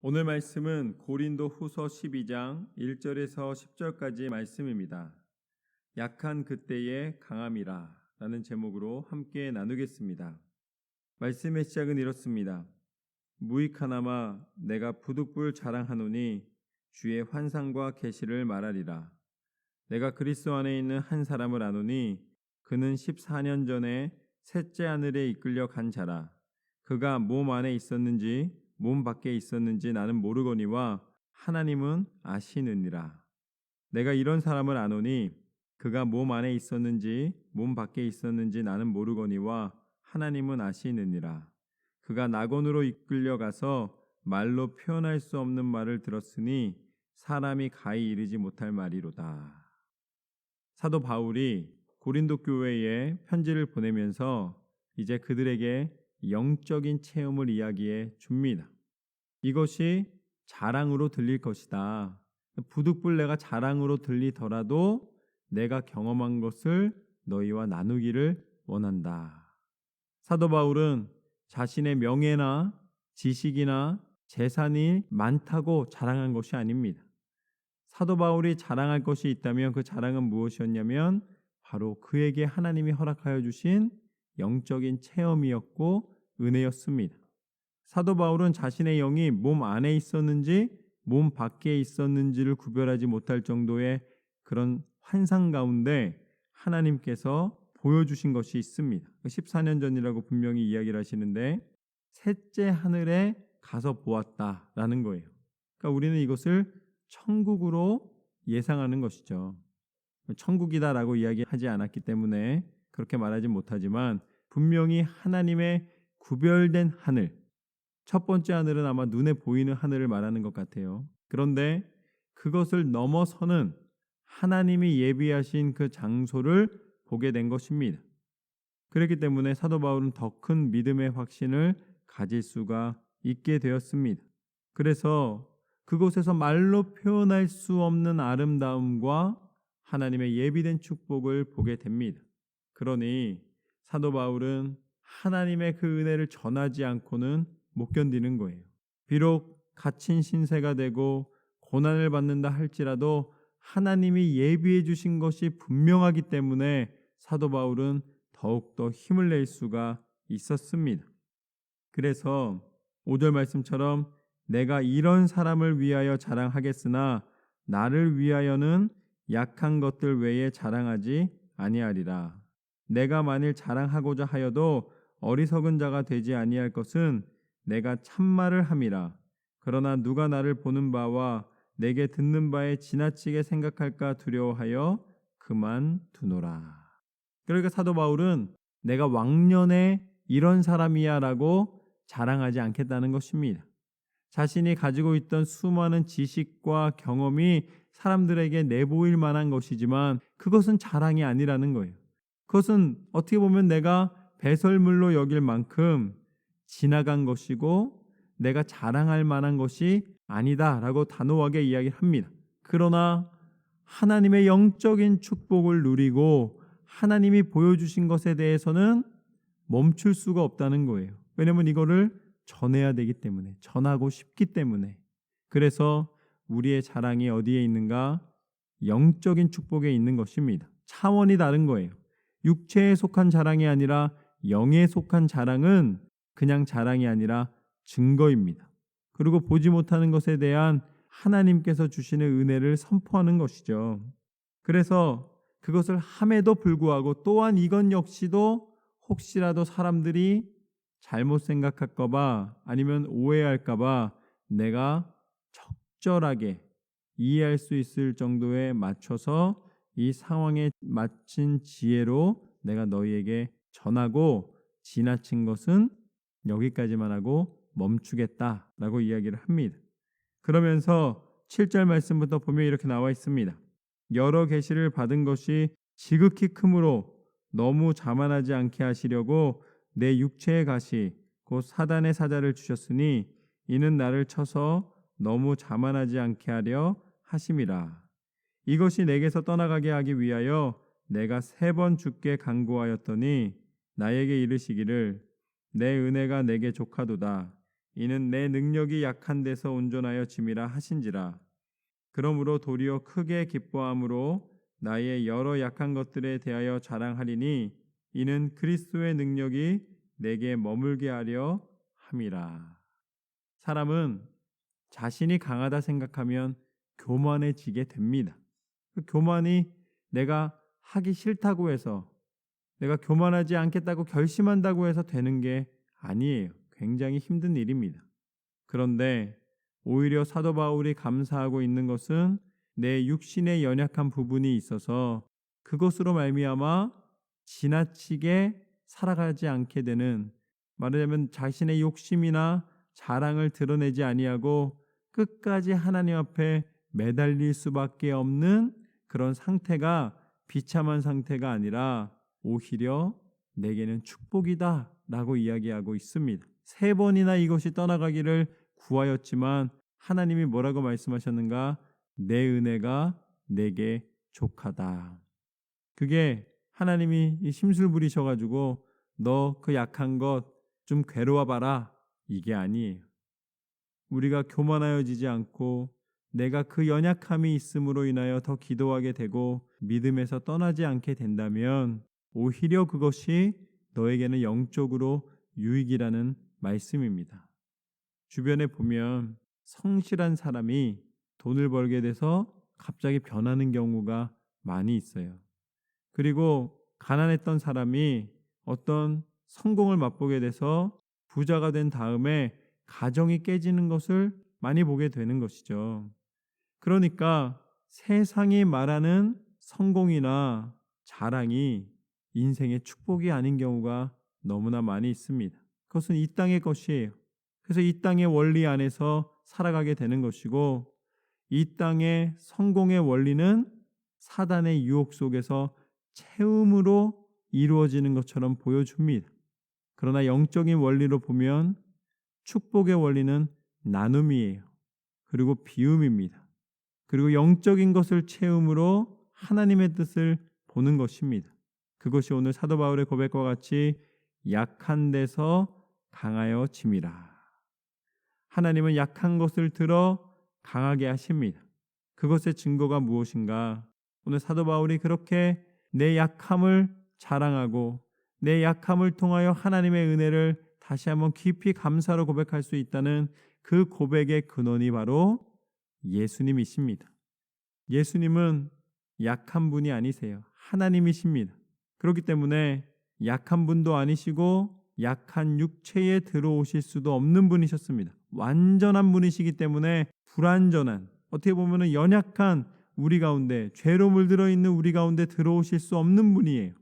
오늘 말씀은 고린도 후서 12장 1절에서 10절까지의 말씀입니다. 약한 그때의 강함이라 라는 제목으로 함께 나누겠습니다. 말씀의 시작은 이렇습니다. 무익하나마 내가 부득불 자랑하노니 주의 환상과 계시를 말하리라. 내가 그리스도 안에 있는 한 사람을 아노니 그는 14년 전에 셋째 하늘에 이끌려 간 자라. 그가 몸 안에 있었는지 몸 밖에 있었는지 나는 모르거니와 하나님은 아시느니라. 내가 이런 사람을 아노니 그가 몸 안에 있었는지 몸 밖에 있었는지 나는 모르거니와 하나님은 아시느니라. 그가 낙원으로 이끌려 가서 말로 표현할 수 없는 말을 들었으니 사람이 가히 이르지 못할 말이로다. 사도 바울이 고린도 교회에 편지를 보내면서 이제 그들에게 영적인 체험을 이야기해 줍니다. 이것이 자랑으로 들릴 것이다. 부득불 내가 자랑으로 들리더라도 내가 경험한 것을 너희와 나누기를 원한다. 사도 바울은 자신의 명예나 지식이나 재산이 많다고 자랑한 것이 아닙니다. 사도 바울이 자랑할 것이 있다면 그 자랑은 무엇이었냐면 바로 그에게 하나님이 허락하여 주신 영적인 체험이었고 은혜였습니다. 사도 바울은 자신의 영이 몸 안에 있었는지 몸 밖에 있었는지를 구별하지 못할 정도의 그런 환상 가운데 하나님께서 보여주신 것이 있습니다. 14년 전이라고 분명히 이야기를 하시는데 셋째 하늘에 가서 보았다라는 거예요. 그러니까 우리는 이것을 천국으로 예상하는 것이죠. 천국이다라고 이야기하지 않았기 때문에 그렇게 말하지 못하지만 분명히 하나님의 구별된 하늘, 첫 번째 하늘은 아마 눈에 보이는 하늘을 말하는 것 같아요. 그런데 그것을 넘어서는 하나님이 예비하신 그 장소를 보게 된 것입니다. 그렇기 때문에 사도 바울은 더 큰 믿음의 확신을 가질 수가 있게 되었습니다. 그래서 그곳에서 말로 표현할 수 없는 아름다움과 하나님의 예비된 축복을 보게 됩니다. 그러니 사도 바울은 하나님의 그 은혜를 전하지 않고는 못 견디는 거예요. 비록 갇힌 신세가 되고 고난을 받는다 할지라도 하나님이 예비해 주신 것이 분명하기 때문에 사도 바울은 더욱더 힘을 낼 수가 있었습니다. 그래서 5절 말씀처럼 내가 이런 사람을 위하여 자랑하겠으나 나를 위하여는 약한 것들 외에 자랑하지 아니하리라. 내가 만일 자랑하고자 하여도 어리석은 자가 되지 아니할 것은 내가 참말을 함이라. 그러나 누가 나를 보는 바와 내게 듣는 바에 지나치게 생각할까 두려워하여 그만두노라. 그러니까 사도 바울은 내가 왕년에 이런 사람이야 라고 자랑하지 않겠다는 것입니다. 자신이 가지고 있던 수많은 지식과 경험이 사람들에게 내보일 만한 것이지만 그것은 자랑이 아니라는 거예요. 그것은 어떻게 보면 내가 배설물로 여길 만큼 지나간 것이고 내가 자랑할 만한 것이 아니다라고 단호하게 이야기합니다. 그러나 하나님의 영적인 축복을 누리고 하나님이 보여주신 것에 대해서는 멈출 수가 없다는 거예요. 왜냐하면 이거를 전해야 되기 때문에, 전하고 싶기 때문에. 그래서 우리의 자랑이 어디에 있는가? 영적인 축복에 있는 것입니다. 차원이 다른 거예요. 육체에 속한 자랑이 아니라 영에 속한 자랑은 그냥 자랑이 아니라 증거입니다. 그리고 보지 못하는 것에 대한 하나님께서 주시는 은혜를 선포하는 것이죠. 그래서 그것을 함에도 불구하고 또한 이건 역시도 혹시라도 사람들이 잘못 생각할까 봐 아니면 오해할까 봐 내가 적절하게 이해할 수 있을 정도에 맞춰서 이 상황에 맞춘 지혜로 내가 너희에게 전하고 지나친 것은 여기까지만 하고 멈추겠다라고 이야기를 합니다. 그러면서 7절 말씀부터 보면 이렇게 나와 있습니다. 여러 계시를 받은 것이 지극히 크므로 너무 자만하지 않게 하시려고 내 육체의 가시 곧 사단의 사자를 주셨으니 이는 나를 쳐서 너무 자만하지 않게 하려 하심이라. 이것이 내게서 떠나가게 하기 위하여 내가 3번 주께 간구하였더니 나에게 이르시기를 내 은혜가 내게 족하도다. 이는 내 능력이 약한 데서 온전하여 짐이라 하신지라. 그러므로 도리어 크게 기뻐함으로 나의 여러 약한 것들에 대하여 자랑하리니 이는 그리스도의 능력이 내게 머물게 하려 함이라. 사람은 자신이 강하다 생각하면 교만해지게 됩니다. 그 교만이 내가 하기 싫다고 해서, 내가 교만하지 않겠다고 결심한다고 해서 되는 게 아니에요. 굉장히 힘든 일입니다. 그런데 오히려 사도 바울이 감사하고 있는 것은 내 육신의 연약한 부분이 있어서 그것으로 말미암아 지나치게 살아가지 않게 되는, 말하자면 자신의 욕심이나 자랑을 드러내지 아니하고 끝까지 하나님 앞에 매달릴 수밖에 없는 그런 상태가 비참한 상태가 아니라 오히려 내게는 축복이다 라고 이야기하고 있습니다. 3번이나 이것이 떠나가기를 구하였지만 하나님이 뭐라고 말씀하셨는가? 내 은혜가 내게 족하다. 그게 하나님이 심술 부리셔가지고 너 그 약한 것 좀 괴로워 봐라, 이게 아니에요. 우리가 교만하여지지 않고 내가 그 연약함이 있음으로 인하여 더 기도하게 되고 믿음에서 떠나지 않게 된다면 오히려 그것이 너에게는 영적으로 유익이라는 말씀입니다. 주변에 보면 성실한 사람이 돈을 벌게 돼서 갑자기 변하는 경우가 많이 있어요. 그리고 가난했던 사람이 어떤 성공을 맛보게 돼서 부자가 된 다음에 가정이 깨지는 것을 많이 보게 되는 것이죠. 그러니까 세상이 말하는 성공이나 자랑이 인생의 축복이 아닌 경우가 너무나 많이 있습니다. 그것은 이 땅의 것이에요. 그래서 이 땅의 원리 안에서 살아가게 되는 것이고, 이 땅의 성공의 원리는 사단의 유혹 속에서 채움으로 이루어지는 것처럼 보여줍니다. 그러나 영적인 원리로 보면 축복의 원리는 나눔이에요. 그리고 비움입니다. 그리고 영적인 것을 채움으로 하나님의 뜻을 보는 것입니다. 그것이 오늘 사도 바울의 고백과 같이 약한 데서 강하여 짐이라. 하나님은 약한 것을 들어 강하게 하십니다. 그것의 증거가 무엇인가? 오늘 사도 바울이 그렇게 내 약함을 자랑하고 내 약함을 통하여 하나님의 은혜를 다시 한번 깊이 감사로 고백할 수 있다는 그 고백의 근원이 바로 예수님이십니다. 예수님은 약한 분이 아니세요. 하나님이십니다. 그렇기 때문에 약한 분도 아니시고 약한 육체에 들어오실 수도 없는 분이셨습니다. 완전한 분이시기 때문에 불완전한, 어떻게 보면 연약한 우리 가운데, 죄로 물들어 있는 우리 가운데 들어오실 수 없는 분이에요.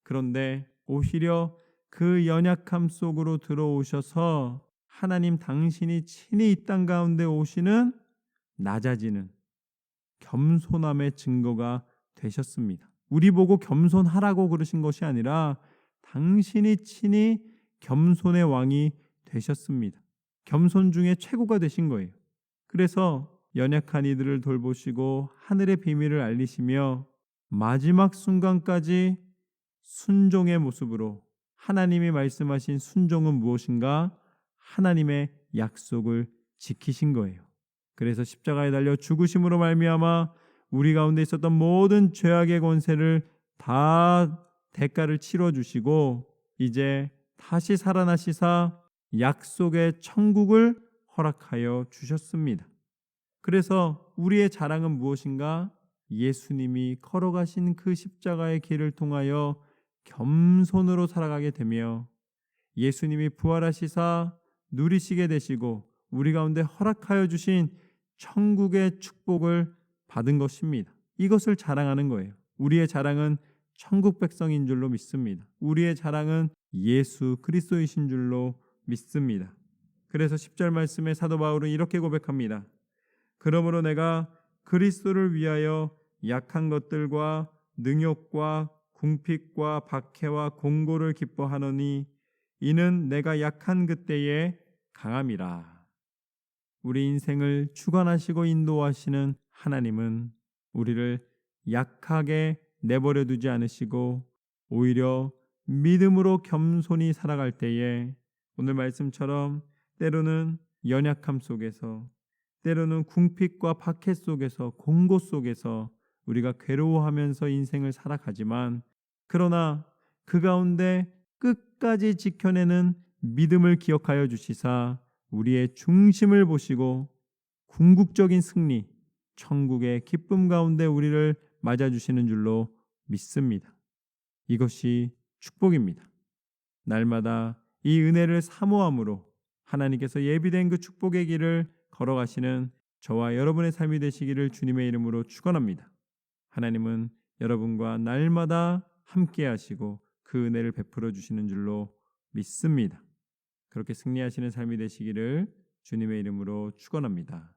그런데 오히려 그 연약함 속으로 들어오셔서 하나님 당신이 친히 이 땅 가운데 오시는 낮아지는 겸손함의 증거가 되셨습니다. 우리 보고 겸손하라고 그러신 것이 아니라 당신이 친히 겸손의 왕이 되셨습니다. 겸손 중에 최고가 되신 거예요. 그래서 연약한 이들을 돌보시고 하늘의 비밀을 알리시며 마지막 순간까지 순종의 모습으로, 하나님이 말씀하신 순종은 무엇인가? 하나님의 약속을 지키신 거예요. 그래서 십자가에 달려 죽으심으로 말미암아 우리 가운데 있었던 모든 죄악의 권세를 다 대가를 치러주시고 이제 다시 살아나시사 약속의 천국을 허락하여 주셨습니다. 그래서 우리의 자랑은 무엇인가? 예수님이 걸어가신 그 십자가의 길을 통하여 겸손으로 살아가게 되며 예수님이 부활하시사 누리시게 되시고 우리 가운데 허락하여 주신 천국의 축복을 받은 것입니다. 이것을 자랑하는 거예요. 우리의 자랑은 천국 백성인 줄로 믿습니다. 우리의 자랑은 예수 그리스도이신 줄로 믿습니다. 그래서 10절 말씀에 사도 바울은 이렇게 고백합니다. 그러므로 내가 그리스도를 위하여 약한 것들과 능욕과 궁핍과 박해와 공고를 기뻐하노니 이는 내가 약한 그때에 강함이라. 우리 인생을 주관하시고 인도하시는 하나님은 우리를 약하게 내버려 두지 않으시고 오히려 믿음으로 겸손히 살아갈 때에 오늘 말씀처럼 때로는 연약함 속에서, 때로는 궁핍과 박해 속에서, 공고 속에서 우리가 괴로워하면서 인생을 살아가지만, 그러나 그 가운데 끝까지 지켜내는 믿음을 기억하여 주시사 우리의 중심을 보시고 궁극적인 승리, 천국의 기쁨 가운데 우리를 맞아주시는 줄로 믿습니다. 이것이 축복입니다. 날마다 이 은혜를 사모함으로 하나님께서 예비된 그 축복의 길을 걸어가시는 저와 여러분의 삶이 되시기를 주님의 이름으로 축원합니다. 하나님은 여러분과 날마다 함께 하시고 그 은혜를 베풀어 주시는 줄로 믿습니다. 그렇게 승리하시는 삶이 되시기를 주님의 이름으로 축원합니다.